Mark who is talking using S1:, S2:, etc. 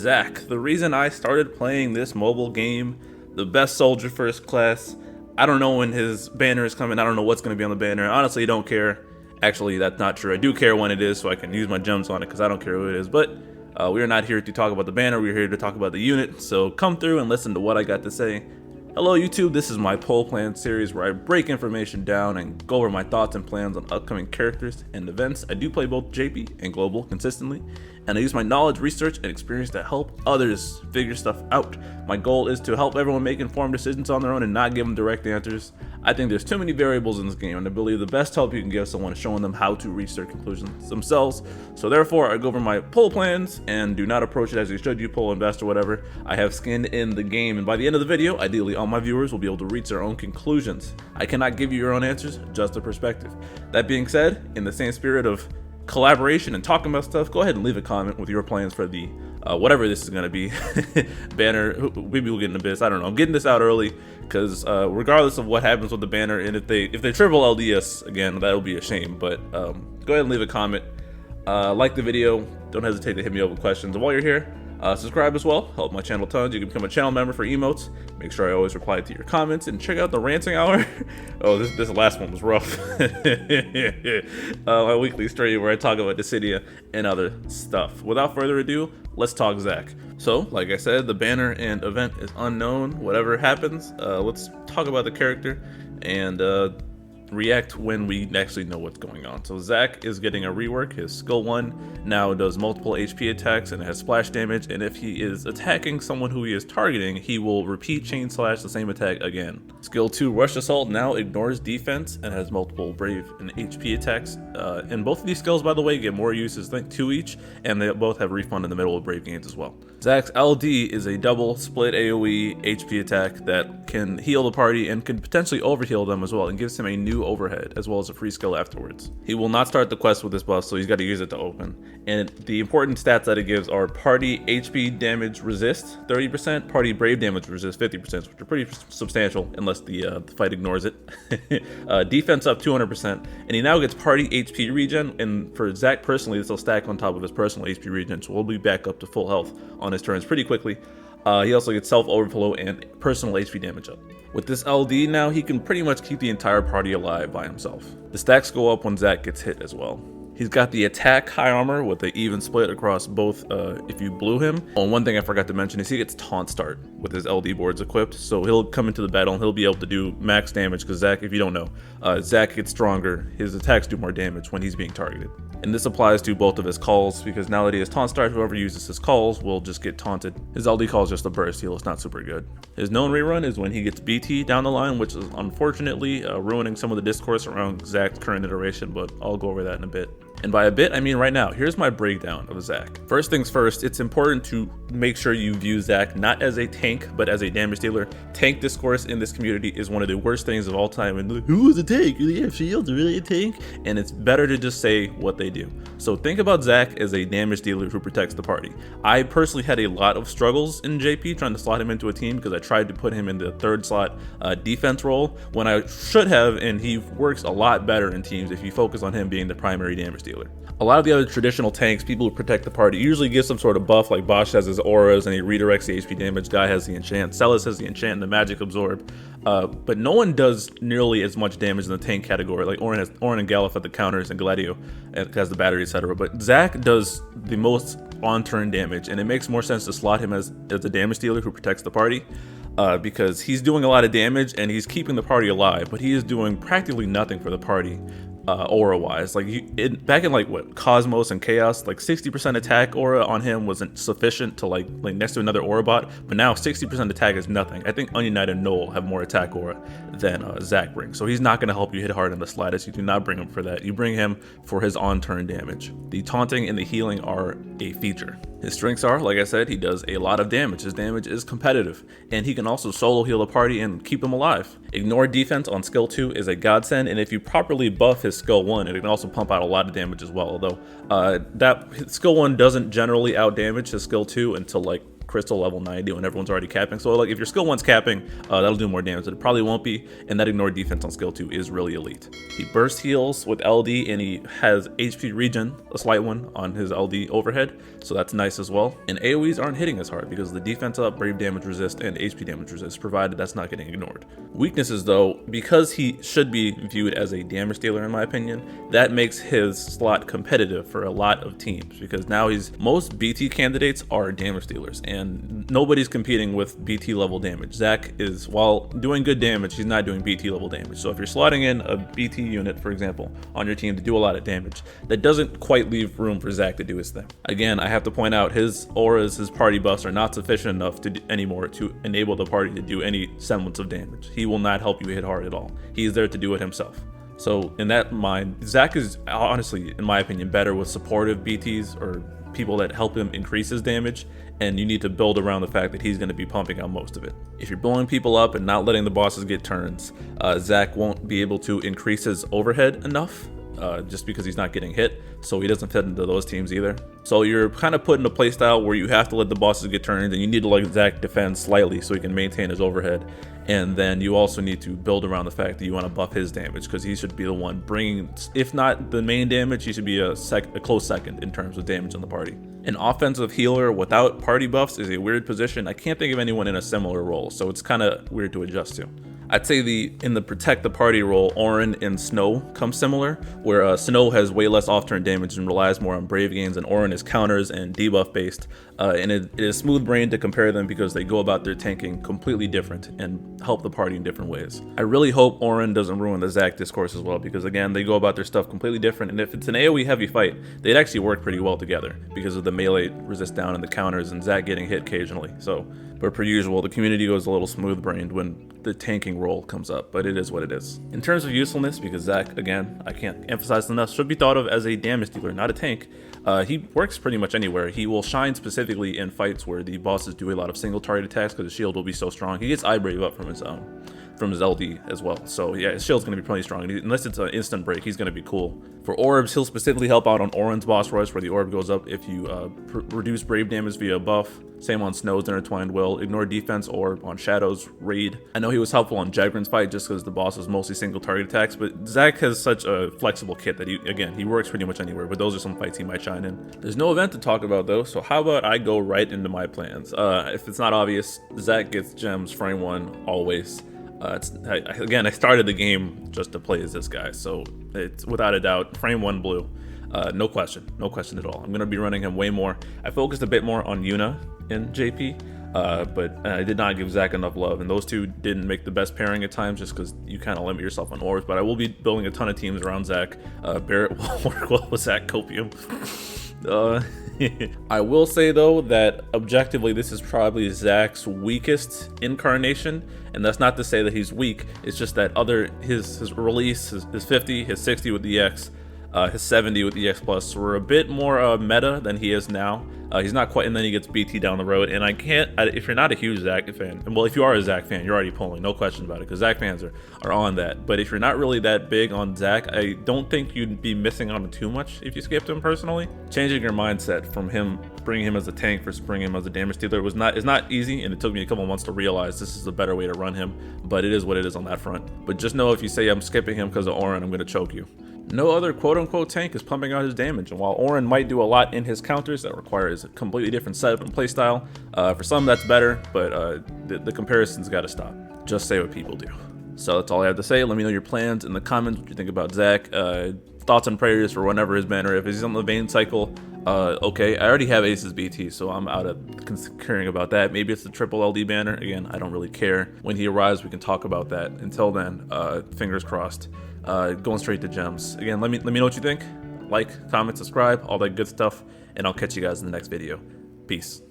S1: Zack, the reason I started playing this mobile game, the best soldier first class. I don't know when his banner is coming. I don't know what's going to be on the banner. Honestly, I don't care. Actually, that's not true. I do care when it is, so I can use my gems on it because I don't care who it is. But we are not here to talk about the banner. We're here to talk about the unit. So come through and listen to what I got to say. Hello YouTube, this is my poll plan series where I break information down and go over my thoughts and plans on upcoming characters and events. I do play both JP and global consistently, and I use my knowledge, research, and experience to help others figure stuff out. My goal is to help everyone make informed decisions on their own and not give them direct answers. I think there's too many variables in this game, and I believe the best help you can give someone is showing them how to reach their conclusions themselves. So therefore, I go over my poll plans and do not approach it as you should. You poll invest or whatever. I have skin in the game, and by the end of the video, ideally all my viewers will be able to reach their own conclusions. I cannot give you your own answers, just a perspective. That being said, in the same spirit of collaboration and talking about stuff, go ahead and leave a comment with your plans for the whatever this is going to be banner. Maybe we'll get into this, I don't know. I'm getting this out early because regardless of what happens with the banner, and if they triple LDS again, that'll be a shame. But go ahead and leave a comment, like the video, don't hesitate to hit me up with questions. And while you're here, subscribe as well, help my channel tons. You can become a channel member for emotes. Make sure I always reply to your comments, and check out the ranting hour. Oh, this last one was rough. My weekly stream where I talk about Dissidia and other stuff. Without further ado, let's talk Zack. So, like I said, the banner and event is unknown. Whatever happens, let's talk about the character and react when we actually know what's going on. So Zack is getting a rework. His skill 1 now does multiple HP attacks and has splash damage, and if he is attacking someone who he is targeting, he will repeat chain slash the same attack again. Skill 2 rush assault now ignores defense and has multiple brave and HP attacks, and both of these skills, by the way, get more uses, I think 2 each, and they both have refund in the middle of brave gains as well. Zack's LD is a double split AoE HP attack that can heal the party and can potentially overheal them as well, and gives him a new overhead as well as a free skill afterwards. He will not start the quest with this buff, so he's got to use it to open. And the important stats that it gives are party HP damage resist 30%, party brave damage resist 50%, which are pretty substantial unless the fight ignores it. Defense up 200%, and he now gets party HP regen, and for Zack personally, this will stack on top of his personal HP regen, so we'll be back up to full health on his turns pretty quickly. He also gets self overflow and personal HP damage up. With this LD now, he can pretty much keep the entire party alive by himself. The stacks go up when Zack gets hit as well. He's got the attack high armor with an even split across both if you blew him. Oh, and one thing I forgot to mention is he gets taunt start with his LD boards equipped. So he'll come into the battle and he'll be able to do max damage because Zack, if you don't know, Zack gets stronger. His attacks do more damage when he's being targeted. And this applies to both of his calls because now that he has taunt start, whoever uses his calls will just get taunted. His LD call is just a burst heal, it's not super good. His known rerun is when he gets BT down the line, which is unfortunately ruining some of the discourse around Zack's current iteration, but I'll go over that in a bit. And by a bit, I mean right now. Here's my breakdown of Zack. First things first, it's important to make sure you view Zack not as a tank, but as a damage dealer. Tank discourse in this community is one of the worst things of all time. And who is a tank? Do they have shields? Are really a tank? And it's better to just say what they do. So think about Zack as a damage dealer who protects the party. I personally had a lot of struggles in JP trying to slot him into a team because I tried to put him in the third slot defense role when I should have, and he works a lot better in teams if you focus on him being the primary damage dealer. A lot of the other traditional tanks, people who protect the party, usually give some sort of buff, like Bosch has his auras and he redirects the HP damage, Guy has the enchant, Celis has the enchant and the magic absorb. But no one does nearly as much damage in the tank category. Like Orin and Galuf at the counters and Gladio has the battery, etc. But Zack does the most on-turn damage, and it makes more sense to slot him as a damage dealer who protects the party. Because he's doing a lot of damage and he's keeping the party alive, but he is doing practically nothing for the party aura wise. Like back in like what Cosmos and Chaos, like 60% attack aura on him wasn't sufficient to like next to another aura bot, but now 60% attack is nothing. I think Onion Knight and Noel have more attack aura than Zack brings, so he's not going to help you hit hard in the slightest. You do not bring him for that. You bring him for his on-turn damage. The taunting and the healing are a feature. His strengths are, like I said, he does a lot of damage. His damage is competitive, and he can also solo heal a party and keep them alive. Ignore defense on skill 2 is a godsend, and if you properly buff his skill 1, it can also pump out a lot of damage as well, although that skill 1 doesn't generally out damage his skill 2 until like crystal level 90 when everyone's already capping. So like if your skill 1's capping, that'll do more damage, but it probably won't be. And that ignore defense on skill 2 is really elite. He burst heals with LD, and he has HP regen, a slight one, on his LD overhead, so that's nice as well. And AoEs aren't hitting as hard because the defense up, brave damage resist, and HP damage resist, provided that's not getting ignored. Weaknesses though, because he should be viewed as a damage dealer in my opinion, that makes his slot competitive for a lot of teams, because now most BT candidates are damage dealers, and nobody's competing with BT level damage. Zack is, while doing good damage, he's not doing BT level damage. So if you're slotting in a BT unit, for example, on your team to do a lot of damage, that doesn't quite leave room for Zack to do his thing. Again, I have to point out his auras, his party buffs are not sufficient enough anymore to enable the party to do any semblance of damage. He will not help you hit hard at all. He's there to do it himself. So in that mind, Zack is honestly, in my opinion, better with supportive BTs or people that help him increase his damage, and you need to build around the fact that he's going to be pumping out most of it. If you're blowing people up and not letting the bosses get turns, Zack won't be able to increase his overhead enough, just because he's not getting hit, so he doesn't fit into those teams either. So you're kind of put in a playstyle where you have to let the bosses get turned, and you need to let Zack defend slightly so he can maintain his overhead. And then you also need to build around the fact that you want to buff his damage, because he should be the one bringing, if not the main damage, he should be a close second in terms of damage on the party. An offensive healer without party buffs is a weird position. I can't think of anyone in a similar role, so it's kind of weird to adjust to. I'd say in the protect the party role, Auron and Snow come similar, where Snow has way less off-turn damage and relies more on brave gains, and Auron is counters and debuff based. And it is smooth brain to compare them because they go about their tanking completely different and help the party in different ways. I really hope Auron doesn't ruin the Zack discourse as well, because again, they go about their stuff completely different, and if it's an AoE heavy fight, they'd actually work pretty well together because of the melee resist down and the counters and Zack getting hit occasionally. So, but per usual, the community goes a little smooth brained when the tanking role comes up, but it is what it is. In terms of usefulness, because Zack, again, I can't emphasize enough, should be thought of as a damage dealer, not a tank. He works pretty much anywhere. He will shine specifically in fights where the bosses do a lot of single target attacks because his shield will be so strong. He gets eye brave up from his LD as well. So yeah, his shield's going to be pretty strong. Unless it's an instant break, he's going to be cool. For orbs, he'll specifically help out on Auron's boss rush, where the orb goes up if you reduce brave damage via a buff. Same on Snow's intertwined will. Ignore defense orb on Shadow's raid. I know he was helpful on Jagrin's fight just because the boss was mostly single target attacks, but Zack has such a flexible kit that he works pretty much anywhere, but those are some fights he might shine in. There's no event to talk about though, so how about I go right into my plans? If it's not obvious, Zack gets gems frame 1 always. Again, I started the game just to play as this guy, so it's without a doubt frame 1 blue. No question at all. I'm gonna be running him way more. I focused a bit more on Yuna in JP, but I did not give Zack enough love, and those two didn't make the best pairing at times just because you kind of limit yourself on orbs. But I will be building a ton of teams around Zack. Barrett will work well with Zack Copium. I will say though that objectively this is probably Zack's weakest incarnation, and that's not to say that he's weak, it's just that his release, his 50, his 60 with the X, his 70 with the X Plus were a bit more meta than he is now. He's not quite, and then he gets BT down the road, and I can't, if you're not a huge Zack fan, well, if you are a Zack fan, you're already pulling, no question about it, because Zack fans are on that. But if you're not really that big on Zack, I don't think you'd be missing on too much if you skipped him personally. Changing your mindset from bringing him as a tank versus bringing him as a damage dealer is not easy, and it took me a couple months to realize this is a better way to run him, but it is what it is on that front. But just know if you say I'm skipping him because of Auron, I'm going to choke you. No other quote-unquote tank is pumping out his damage, and while Auron might do a lot in his counters that requires a completely different setup and playstyle, for some that's better, but the comparison's got to stop. Just say what people do. So that's all I have to say. Let me know your plans in the comments, what you think about Zack. Thoughts and prayers for whenever his banner. If he's on the Vayne cycle, okay. I already have Ace's BT, so I'm out of caring about that. Maybe it's the triple LD banner. Again, I don't really care. When he arrives, we can talk about that. Until then, fingers crossed. Going straight to gems. Again, let me know what you think. Like, comment, subscribe, all that good stuff, and I'll catch you guys in the next video. Peace.